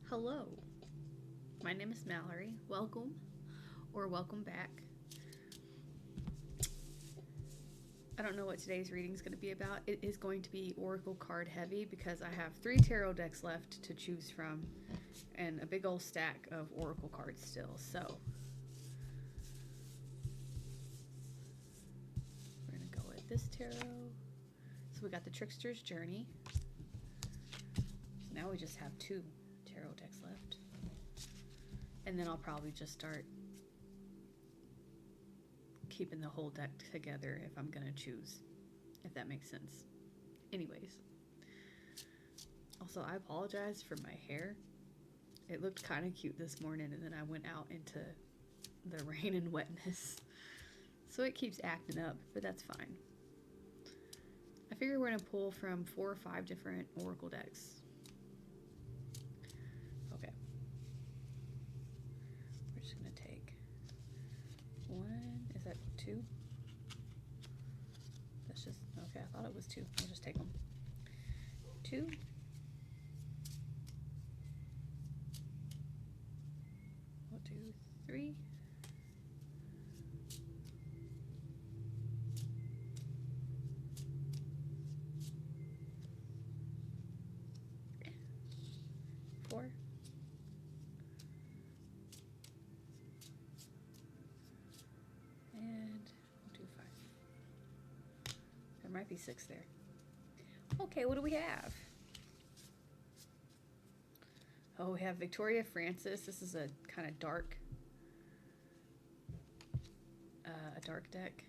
Hello, my name is Mallory. Welcome or welcome back. I don't know what today's reading is going to be about. It is going to be oracle card heavy because I have 3 tarot decks left to choose from and a big old stack of oracle cards still. So we're going to go with this tarot. So we got the Tricksters Journey. So now we just have 2 tarot decks left. And then I'll probably just start keeping the whole deck together if I'm gonna choose, if that makes sense. Anyways, also I apologize for my hair. It looked kind of cute this morning, and then I went out into the rain and wetness, so it keeps acting up, but that's fine. I figure we're gonna pull from 4 or 5 different oracle decks. Okay, we're just gonna take 1. Is that 2? That's just, okay, I thought it was 2. I'll just take them. 2. 1, 2, 3. 4. And we'll do 5. There might be 6 there. Okay, what do we have? Oh, we have Victoria Francis. This is a kind of dark, a dark deck.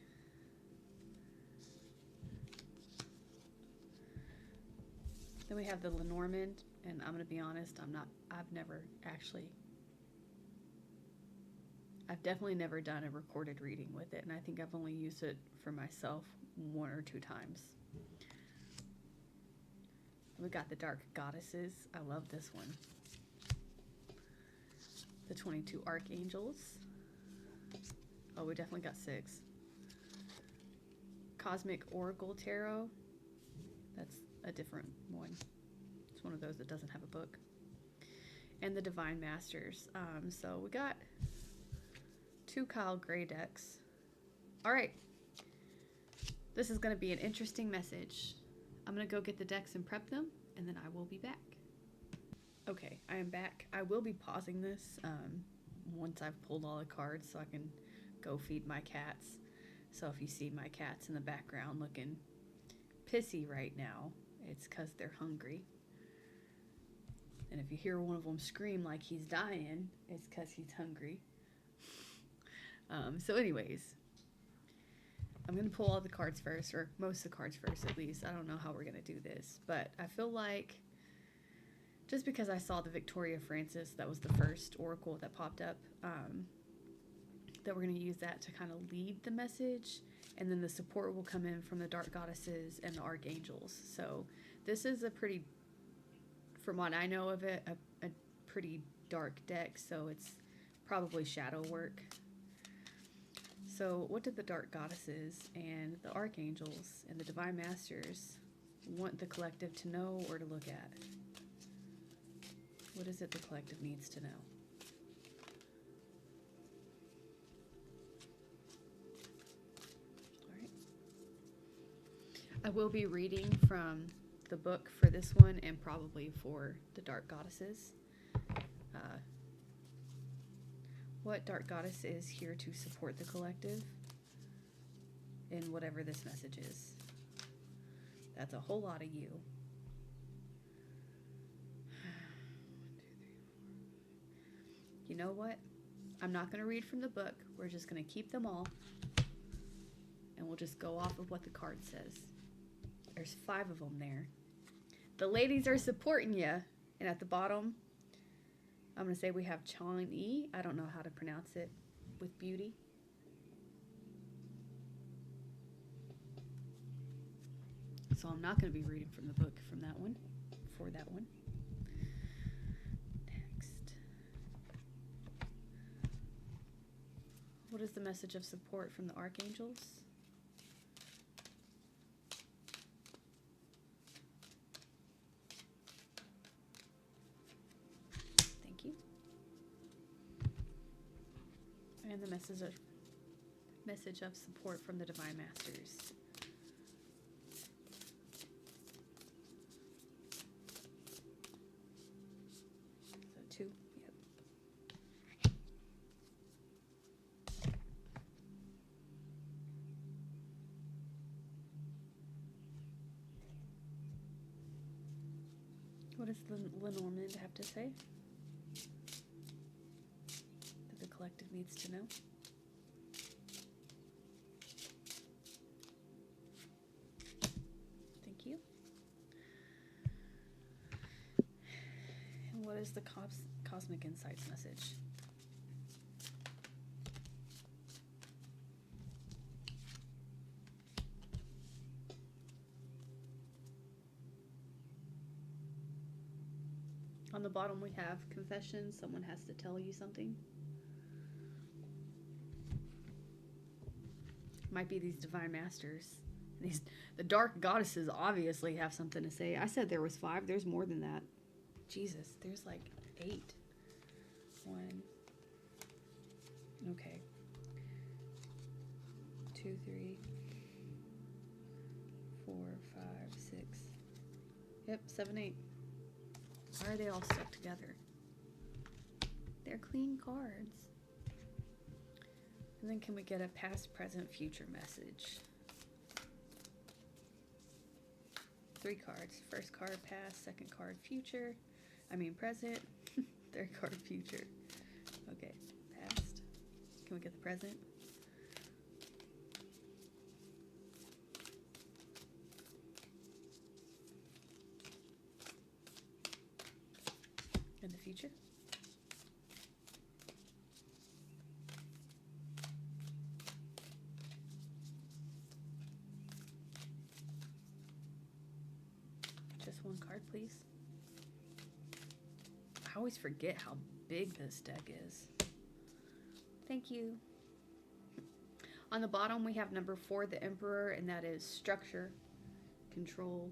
Then we have the Lenormand, and I'm gonna be honest, I've definitely never done a recorded reading with it, and I think I've only used it for myself 1 or 2 times. We got the Dark Goddesses. I love this one. The 22 Archangels. Oh, we definitely got 6. Cosmic Oracle Tarot. That's a different one. It's one of those that doesn't have a book. And the Divine Masters. So we got 2 Kyle Gray decks. All right. This is going to be an interesting message. I'm going to go get the decks and prep them, and then I will be back. Okay, I am back. I will be pausing this once I've pulled all the cards so I can go feed my cats. So if you see my cats in the background looking pissy right now, it's because they're hungry. And if you hear one of them scream like he's dying, it's because he's hungry. So anyways, I'm going to pull all the cards first, or most of the cards first at least. I don't know how we're going to do this, but I feel like just because I saw the Victoria Francis, that was the first oracle that popped up, that we're going to use that to kind of lead the message, and then the support will come in from the Dark Goddesses and the Archangels. So this is a pretty, from what I know of it, a pretty dark deck, so it's probably shadow work. So what did the Dark Goddesses and the Archangels and the Divine Masters want the collective to know or to look at? What is it the collective needs to know? All right. I will be reading from the book for this one and probably for the Dark Goddesses. What Dark Goddess is here to support the collective in whatever this message is. That's a whole lot of you. 1, 2, 3, 4. You know what? I'm not going to read from the book. We're just going to keep them all. And we'll just go off of what the card says. There's 5 of them there. The ladies are supporting you. And at the bottom, I'm going to say we have Chang-E. I don't know how to pronounce it with beauty. So I'm not going to be reading from the book from that one, for that one. Next. What is the message of support from the Archangels? And the message of support from the Divine Masters. So 2, yep. What does Lenormand have to say that the collective needs to know? Thank you. And what is the Cosmic Insights message? On the bottom we have confession. Someone has to tell you something. Might be these Divine Masters. The dark goddesses obviously have something to say. I said there was 5. There's more than that. Jesus, there's like 8. 1. Okay. 2, 3, 4, 5, 6. Yep, 7, 8. Why are they all stuck together? They're clean cards. And then can we get a past, present, future message? 3 cards. First card, past. Second card, future. Present. Third card, future. Okay, past. Can we get the present? And the future? Just 1 card, please. I always forget how big this deck is. Thank you. On the bottom, we have number 4, the Emperor, and that is structure, control,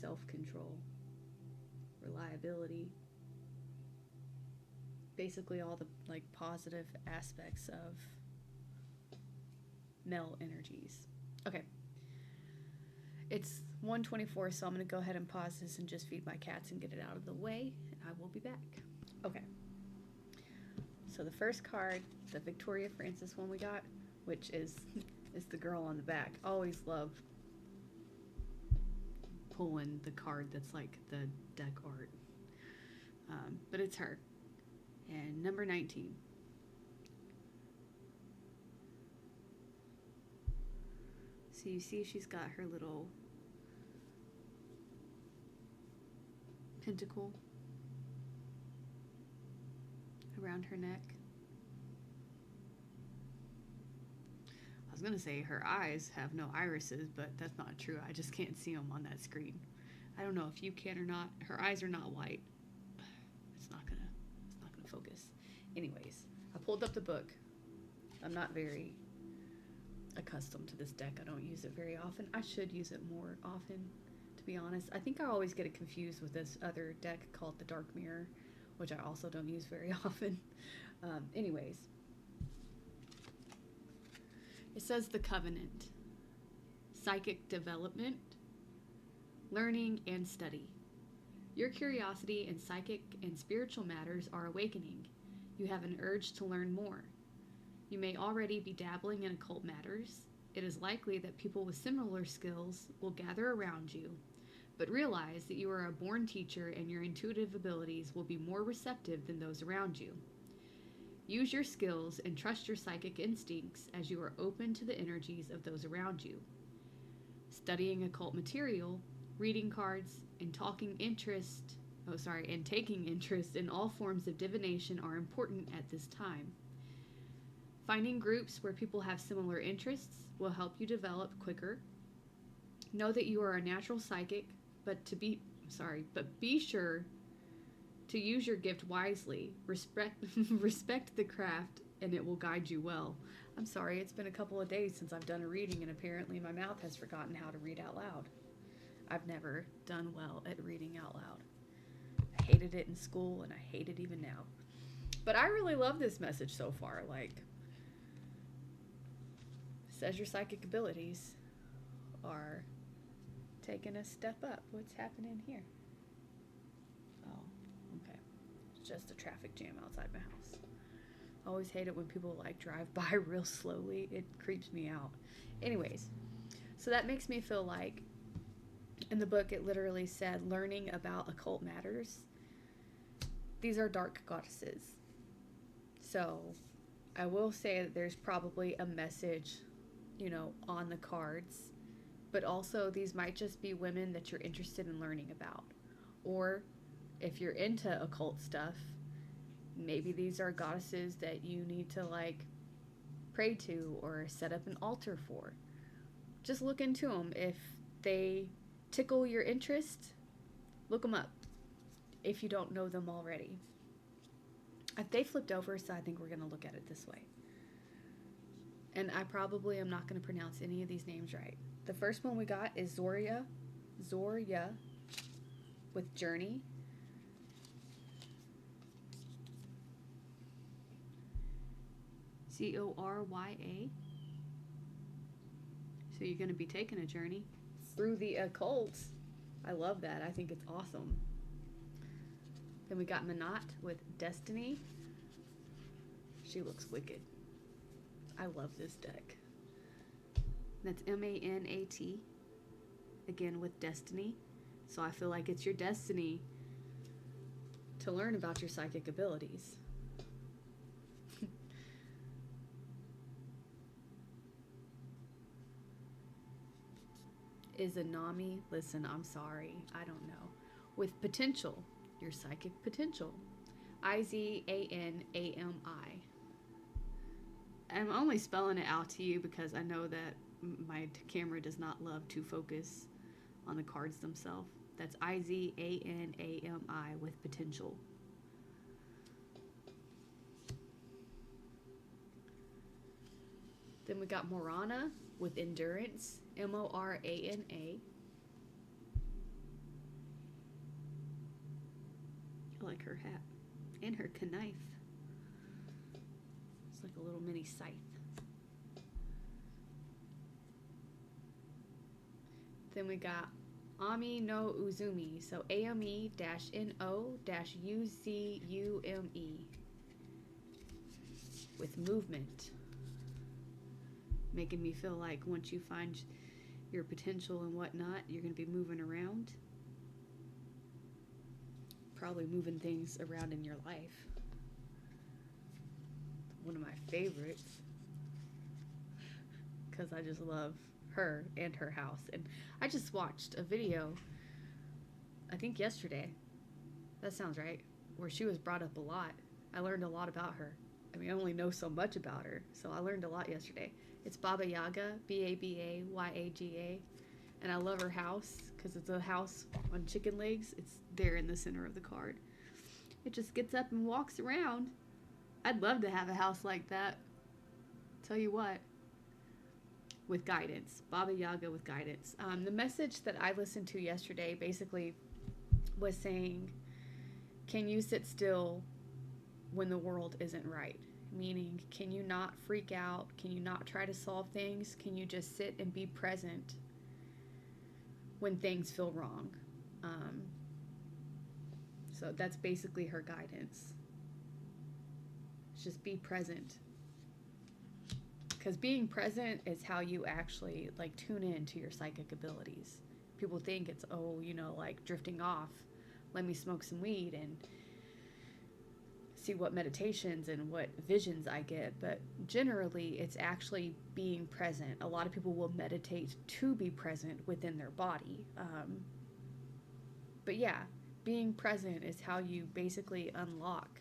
self-control, reliability. Basically all the positive aspects of male energies. Okay. It's 1:24, so I'm going to go ahead and pause this and just feed my cats and get it out of the way. I will be back. Okay. So the first card, the Victoria Francis one we got, which is the girl on the back. Always love pulling the card that's like the deck art. But it's her. And number 19. So you see she's got her little pentacle around her neck. I was gonna say her eyes have no irises, but that's not true. I just can't see them on that screen. I don't know if you can or not. Her eyes are not white. It's not gonna focus. Anyways, I pulled up the book. I'm not very accustomed to this deck. I don't use it very often. I should use it more often, to be honest. I think I always get it confused with this other deck called the Dark Mirror, which I also don't use very often. Anyways, it says the Covenant, psychic development, learning and study. Your curiosity in psychic and spiritual matters are awakening. You have an urge to learn more. You may already be dabbling in occult matters. It is likely that people with similar skills will gather around you, but realize that you are a born teacher and your intuitive abilities will be more receptive than those around you. Use your skills and trust your psychic instincts as you are open to the energies of those around you. Studying occult material, reading cards, and taking interest in all forms of divination are important at this time. Finding groups where people have similar interests will help you develop quicker. Know that you are a natural psychic, but be sure to use your gift wisely. Respect the craft, and it will guide you well. I'm sorry, it's been a couple of days since I've done a reading, and apparently my mouth has forgotten how to read out loud. I've never done well at reading out loud. I hated it in school, and I hate it even now. But I really love this message so far. Like, says your psychic abilities are taking a step up. What's happening here? Oh, okay. It's just a traffic jam outside my house. I always hate it when people like drive by real slowly. It creeps me out. Anyways, so that makes me feel like in the book it literally said learning about occult matters. These are dark goddesses. So I will say that there's probably a message, you know, on the cards, but also these might just be women that you're interested in learning about. Or if you're into occult stuff, maybe these are goddesses that you need to like pray to or set up an altar for. Just look into them. If they tickle your interest, look them up if you don't know them already. They flipped over, so I think we're going to look at it this way. And I probably am not going to pronounce any of these names right. The first one we got is Zorya with Journey. Zorya. So you're going to be taking a journey through the occult. I love that. I think it's awesome. Then we got Manat with Destiny. She looks wicked. I love this deck. That's M-A-N-A-T. Again with Destiny. So I feel like it's your destiny to learn about your psychic abilities. Izanami, listen, I'm sorry, I don't know. With Potential, your psychic potential. Izanami. I'm only spelling it out to you because I know that my camera does not love to focus on the cards themselves. That's Izanami with Potential. Then we got Morana with Endurance. Morana. I like her hat. And her knife. It's like a little mini scythe. Then we got Ami no Uzumi. So AME-NO-UZUME. With movement. Making me feel like once you find your potential and whatnot, you're going to be moving around. Probably moving things around in your life. One of my favorites. Because I just love her and her house. And I just watched a video, I think yesterday. That sounds right. Where she was brought up a lot. I learned a lot about her. I mean, I only know so much about her. So I learned a lot yesterday. It's Baba Yaga, B-A-B-A-Y-A-G-A. And I love her house because it's a house on chicken legs. It's there in the center of the card. It just gets up and walks around. I'd love to have a house like that. Tell you what. With guidance. Baba Yaga with guidance. The message that I listened to yesterday basically was saying, can you sit still when the world isn't right? Meaning, can you not freak out? Can you not try to solve things? Can you just sit and be present when things feel wrong? So that's basically her guidance. Just be present. Because being present is how you actually like tune in to your psychic abilities. People think it's, oh, you know, like drifting off. Let me smoke some weed and see what meditations and what visions I get. But generally, it's actually being present. A lot of people will meditate to be present within their body. But yeah, being present is how you basically unlock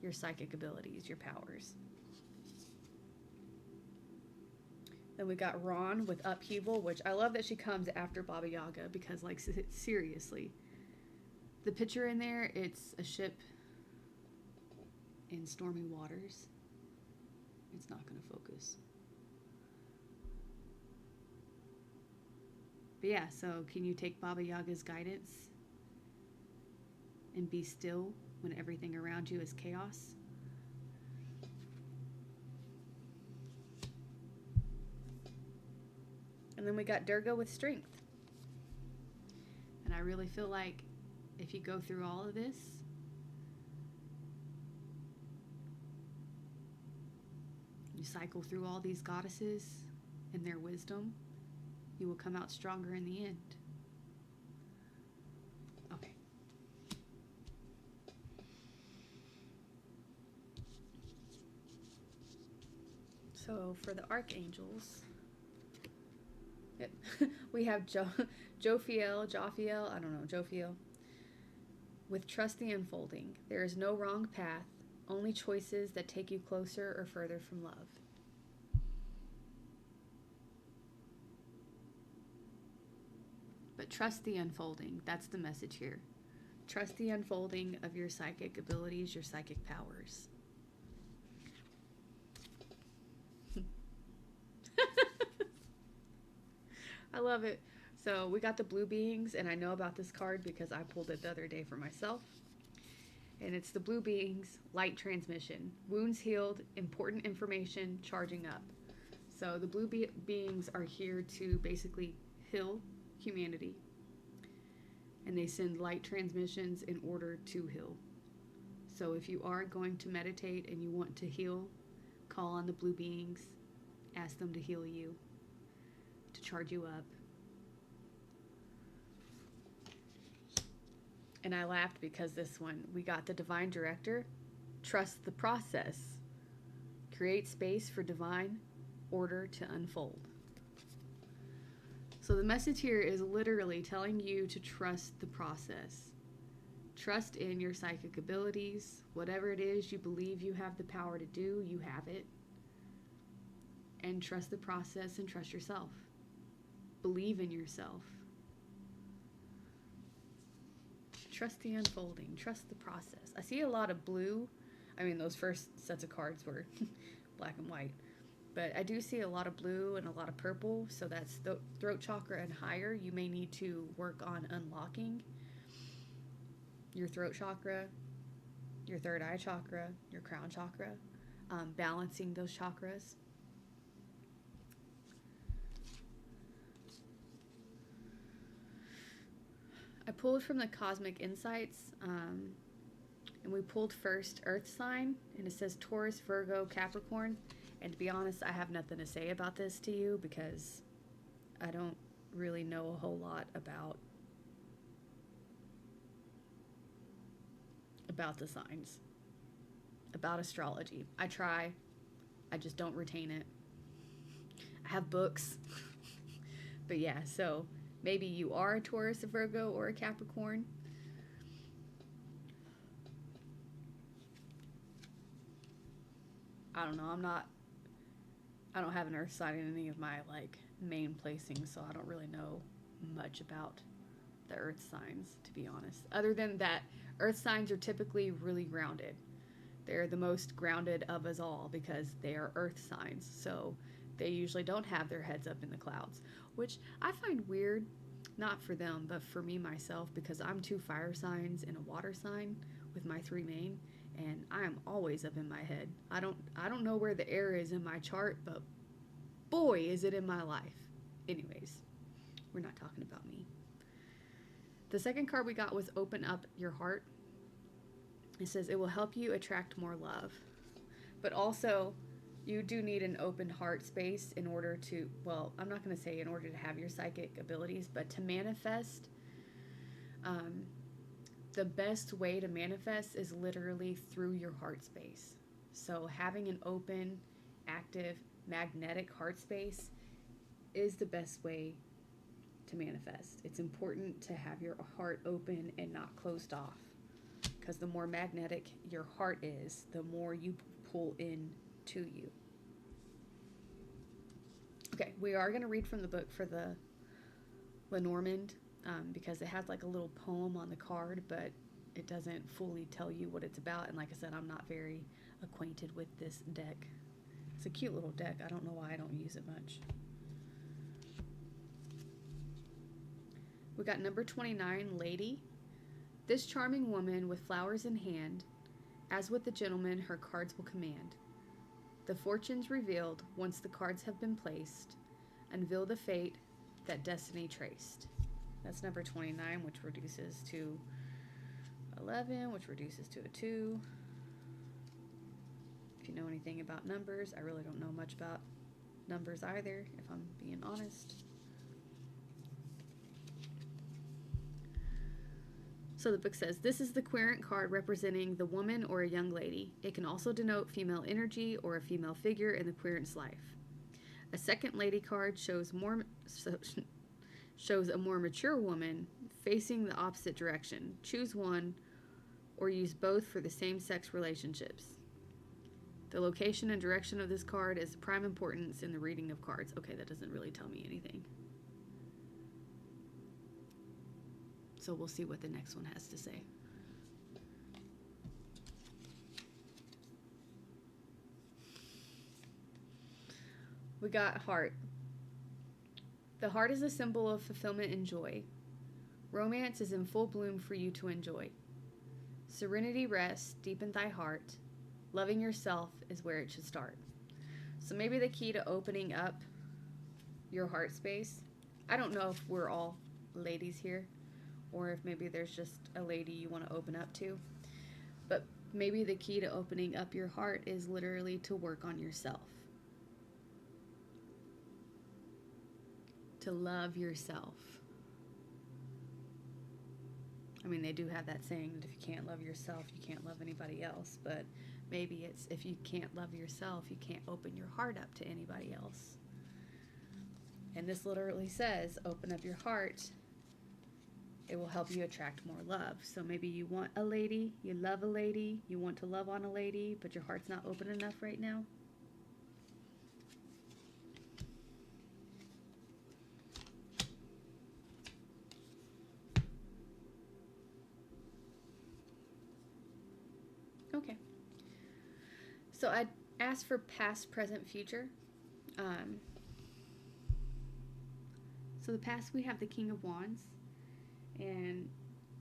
your psychic abilities, your powers. Then we got Ron with Upheaval, which I love that she comes after Baba Yaga because, like, seriously, the picture in there, it's a ship in stormy waters. It's not going to focus. But yeah, so can you take Baba Yaga's guidance and be still when everything around you is chaos? then we got Durga with strength. And I really feel like if you go through all of this, you cycle through all these goddesses and their wisdom, you will come out stronger in the end. Okay. So for the Archangels, we have Jophiel, I don't know, Jophiel. With trust the unfolding, there is no wrong path, only choices that take you closer or further from love. But trust the unfolding, that's the message here. Trust the unfolding of your psychic abilities, your psychic powers. I love it. So we got the blue beings, and I know about this card because I pulled it the other day for myself. And it's the blue beings, light transmission, wounds healed, important information, charging up. So the blue beings are here to basically heal humanity. And they send light transmissions in order to heal. So if you are going to meditate and you want to heal, call on the blue beings, ask them to heal you, to charge you up. And I laughed because this one, we got the divine director. Trust the process. Create space for divine order to unfold. So the message here is literally telling you to trust the process. Trust in your psychic abilities. Whatever it is you believe you have the power to do, you have it. And trust the process and trust yourself. Believe in yourself. Trust the unfolding. Trust the process. I see a lot of blue. I mean, those first sets of cards were black and white. But I do see a lot of blue and a lot of purple. So that's the throat chakra and higher. You may need to work on unlocking your throat chakra, your third eye chakra, your crown chakra, balancing those chakras. I pulled from the Cosmic Insights, and we pulled first Earth sign, and it says Taurus, Virgo, Capricorn. And to be honest, I have nothing to say about this to you because I don't really know a whole lot about the signs, about astrology. I try, I just don't retain it. I have books, but yeah, so maybe you are a Taurus, a Virgo, or a Capricorn. I don't know. I don't have an earth sign in any of my main placings, so I don't really know much about the earth signs, to be honest. Other than that, earth signs are typically really grounded. They're the most grounded of us all because they are earth signs. So they usually don't have their heads up in the clouds, which I find weird. Not for them, but for me myself, because I'm 2 fire signs and a water sign with my 3 main, and I am always up in my head. I don't know where the air is in my chart, but boy, is it in my life. Anyways, we're not talking about me. The second card we got was Open Up Your Heart. It says it will help you attract more love, but also you do need an open heart space in order to, well, I'm not going to say in order to have your psychic abilities, but to manifest. The best way to manifest is literally through your heart space. So having an open, active, magnetic heart space is the best way to manifest. It's important to have your heart open and not closed off, because the more magnetic your heart is, the more you pull in to you. Okay, we are going to read from the book for the Lenormand, because it has a little poem on the card, but it doesn't fully tell you what it's about. And like I said, I'm not very acquainted with this deck. It's a cute little deck. I don't know why I don't use it much. We got number 29, Lady. This charming woman with flowers in hand, as with the gentleman her cards will command. The fortunes revealed once the cards have been placed, unveil the fate that destiny traced. That's number 29, which reduces to 11, which reduces to a 2. If you know anything about numbers, I really don't know much about numbers either, if I'm being honest. So the book says, this is the querent card representing the woman or a young lady. It can also denote female energy or a female figure in the querent's life. A second lady card shows a more mature woman facing the opposite direction. Choose one or use both for the same-sex relationships. The location and direction of this card is of prime importance in the reading of cards. Okay, that doesn't really tell me anything. So we'll see what the next one has to say. We got heart. The heart is a symbol of fulfillment and joy. Romance is in full bloom for you to enjoy. Serenity rests deep in thy heart. Loving yourself is where it should start. So maybe the key to opening up your heart space, I don't know if we're all ladies here, or if maybe there's just a lady you want to open up to. But maybe the key to opening up your heart is literally to work on yourself. To love yourself. I mean, they do have that saying that if you can't love yourself, you can't love anybody else. But maybe it's if you can't love yourself, you can't open your heart up to anybody else. And this literally says, open up your heart. It will help you attract more love. So maybe you want a lady, you love a lady, you want to love on a lady, but your heart's not open enough right now. Okay. So I asked for past, present, future. So the past, we have the King of Wands. And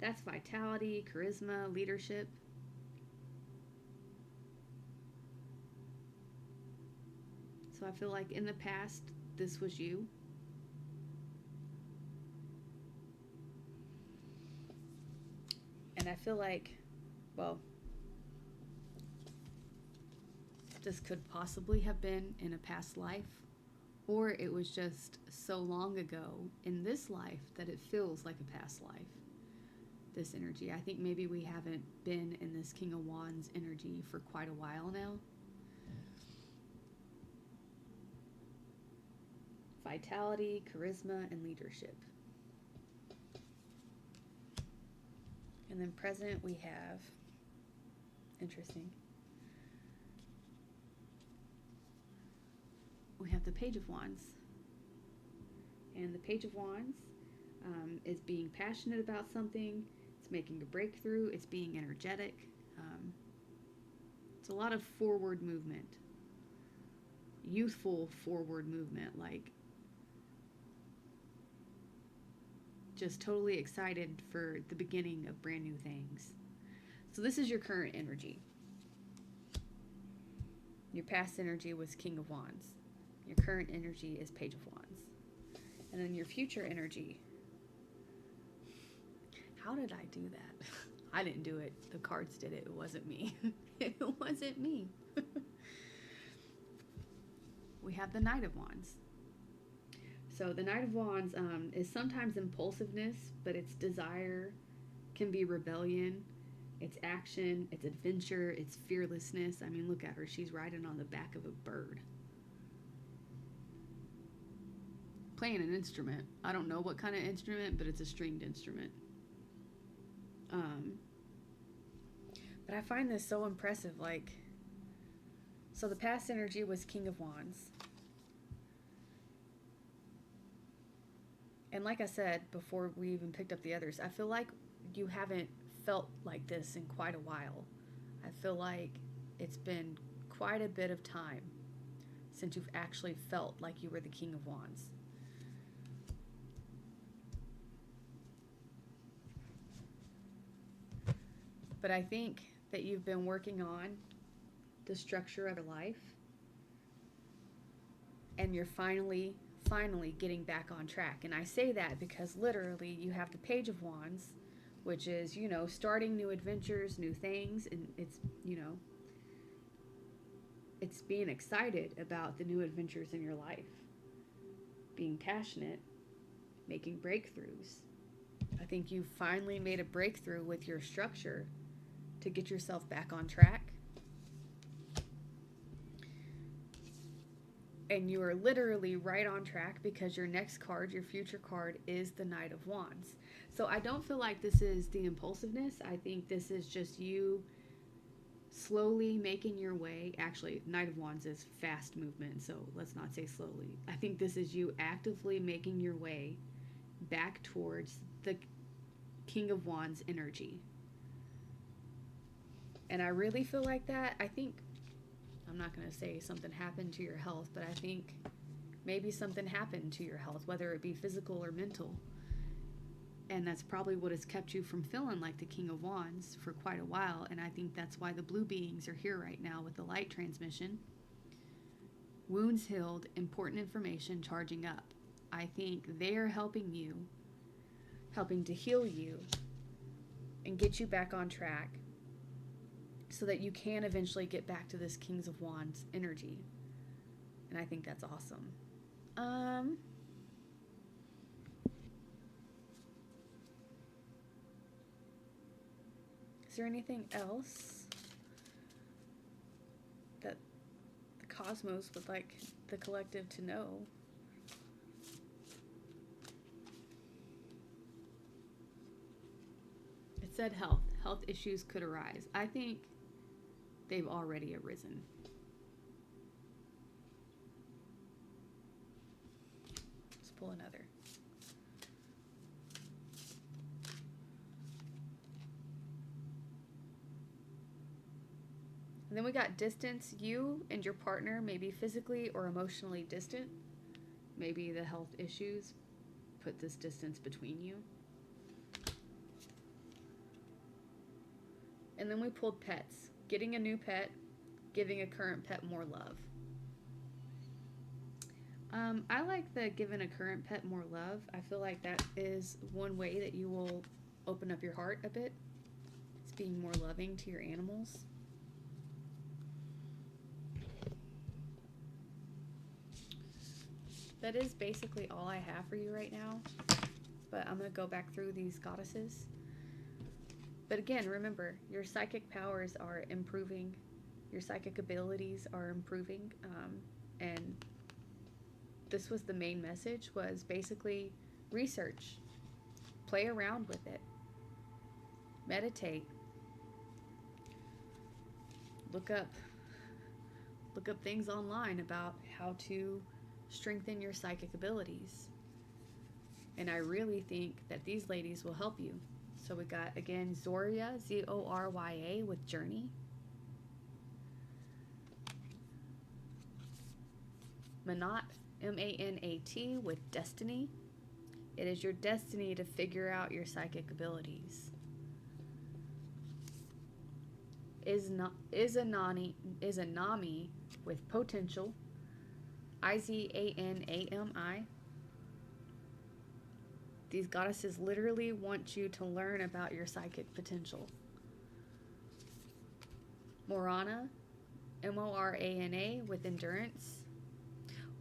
that's vitality, charisma, leadership. So I feel like in the past, this was you. And I feel like, well, this could possibly have been in a past life, or it was just so long ago in this life that it feels like a past life, this energy. I think maybe we haven't been in this King of Wands energy for quite a while now. Vitality, charisma, and leadership. And then present we have, interesting, we have the Page of Wands. And the Page of Wands is being passionate about something. It's making a breakthrough. It's being energetic. It's a lot of forward movement. Youthful forward movement. Like, just totally excited for the beginning of brand new things. So this is your current energy. Your past energy was King of Wands. Your current energy is Page of Wands. And then your future energy. How did I do that? I didn't do it. The cards did it. It wasn't me. It wasn't me. We have the Knight of Wands. So the Knight of Wands is sometimes impulsiveness, but its desire can be rebellion. It's action, it's adventure, it's fearlessness. I mean, look at her. She's riding on the back of a bird. Playing an instrument. I don't know what kind of instrument, but it's a stringed instrument. But I find this so impressive. Like, so the past energy was King of Wands. And like I said before we even picked up the others, I feel like you haven't felt like this in quite a while. I feel like it's been quite a bit of time since you've actually felt like you were the King of Wands. But I think that you've been working on the structure of your life, and you're finally finally getting back on track. And I say that because literally you have the Page of Wands, which is, you know, starting new adventures, new things, and it's, you know, it's being excited about the new adventures in your life, being passionate, making breakthroughs. I think you finally made a breakthrough with your structure to get yourself back on track. And you are literally right on track because your next card, your future card, is the Knight of Wands. So I don't feel like this is the impulsiveness. I think this is just you slowly making your way. Actually, Knight of Wands is fast movement, so let's not say slowly. I think this is you actively making your way back towards the King of Wands energy. And I really feel like that. I think, I'm not going to say something happened to your health, but I think maybe something happened to your health, whether it be physical or mental. And that's probably what has kept you from feeling like the King of Wands for quite a while. And I think that's why the blue beings are here right now with the light transmission. Wounds healed, important information charging up. I think they're helping you, helping to heal you and get you back on track so that you can eventually get back to this Kings of Wands energy. And I think that's awesome. Is there anything else that the cosmos would like the collective to know? It said health. Health issues could arise. I think they've already arisen. Let's pull another. And then we got distance. You and your partner may be physically or emotionally distant. Maybe the health issues put this distance between you. And then we pulled pets. Getting a new pet, giving a current pet more love. I like the giving a current pet more love. I feel like that is one way that you will open up your heart a bit. It's being more loving to your animals. That is basically all I have for you right now. But I'm going to go back through these goddesses. But again, remember, your psychic powers are improving. Your psychic abilities are improving. And this was the main message, was basically research. Play around with it. Meditate. Look up things online about how to strengthen your psychic abilities. And I really think that these ladies will help you. So we got, again, Zorya, Z-O-R-Y-A, with Journey. Manat, M-A-N-A-T, with Destiny. It is your destiny to figure out your psychic abilities. Izanami, with Potential. I-Z-A-N-A-M-I. These goddesses literally want you to learn about your psychic potential. Morana, M-O-R-A-N-A, with Endurance,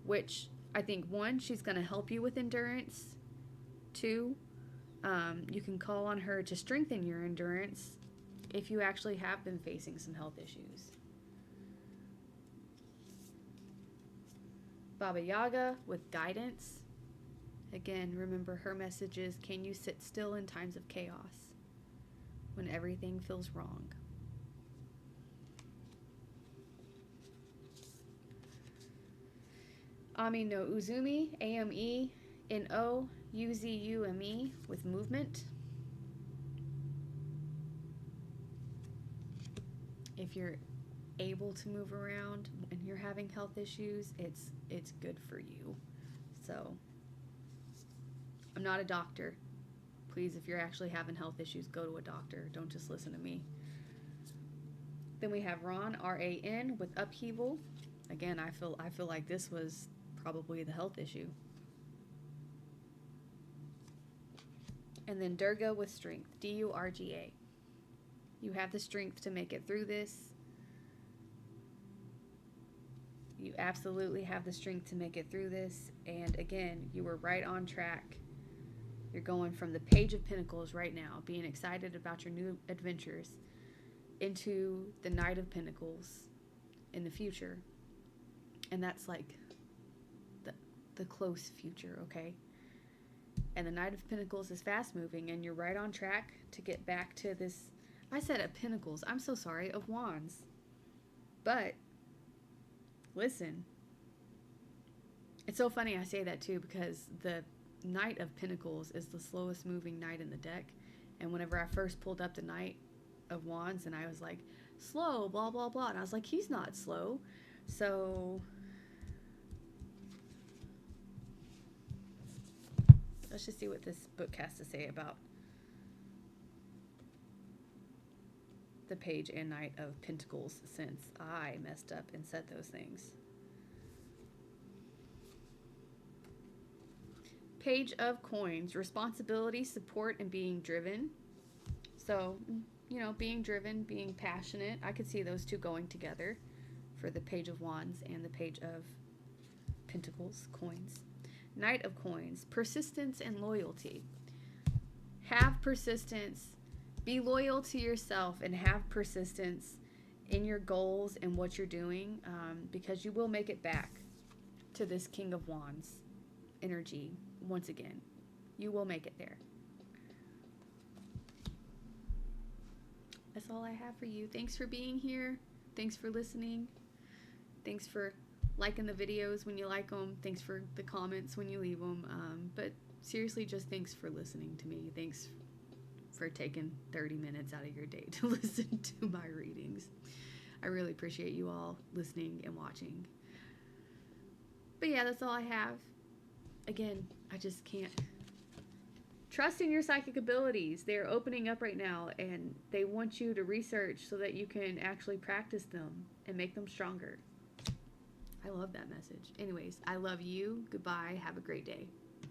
which I think, one, she's going to help you with endurance. Two, you can call on her to strengthen your endurance if you actually have been facing some health issues. Baba Yaga, with Guidance. Again, remember her message is, can you sit still in times of chaos when everything feels wrong? Ami no Uzumi, A-M-E-N-O-U-Z-U-M-E, with Movement. If you're able to move around and you're having health issues, it's good for you. So, I'm not a doctor. Please, if you're actually having health issues, go to a doctor. Don't just listen to me. Then we have Ran, R-A-N, with Upheaval. Again, I feel like this was probably the health issue. And then Durga with strength, Durga. You have the strength to make it through this. You absolutely have the strength to make it through this. And again, you were right on track. You're going from the Page of Pentacles right now, being excited about your new adventures, into the Knight of Pentacles in the future. And that's like the close future, okay? And the Knight of Pentacles is fast moving, and you're right on track to get back to this. I said of Pentacles. I'm so sorry, of Wands. But listen, it's so funny I say that too, because the Knight of Pentacles is the slowest moving knight in the deck. And whenever I first pulled up the Knight of Wands, and I was like, slow, blah, blah, blah. And I was like, he's not slow. So let's just see what this book has to say about the Page and Knight of Pentacles, since I messed up and said those things. Page of Coins, responsibility, support, and being driven. So, you know, being driven, being passionate. I could see those two going together for the Page of Wands and the Page of Pentacles, coins. Knight of Coins, persistence and loyalty. Have persistence. Be loyal to yourself and have persistence in your goals and what you're doing, because you will make it back to this King of Wands energy once again. You will make it there. That's all I have for you. Thanks for being here. Thanks for listening. Thanks for liking the videos when you like them. Thanks for the comments when you leave them. But seriously, just thanks for listening to me. Thanks for taking 30 minutes out of your day to listen to my readings. I really appreciate you all listening and watching. But yeah, that's all I have. Again, I just can't. Trust in your psychic abilities. They're opening up right now, and they want you to research so that you can actually practice them and make them stronger. I love that message. Anyways, I love you. Goodbye. Have a great day.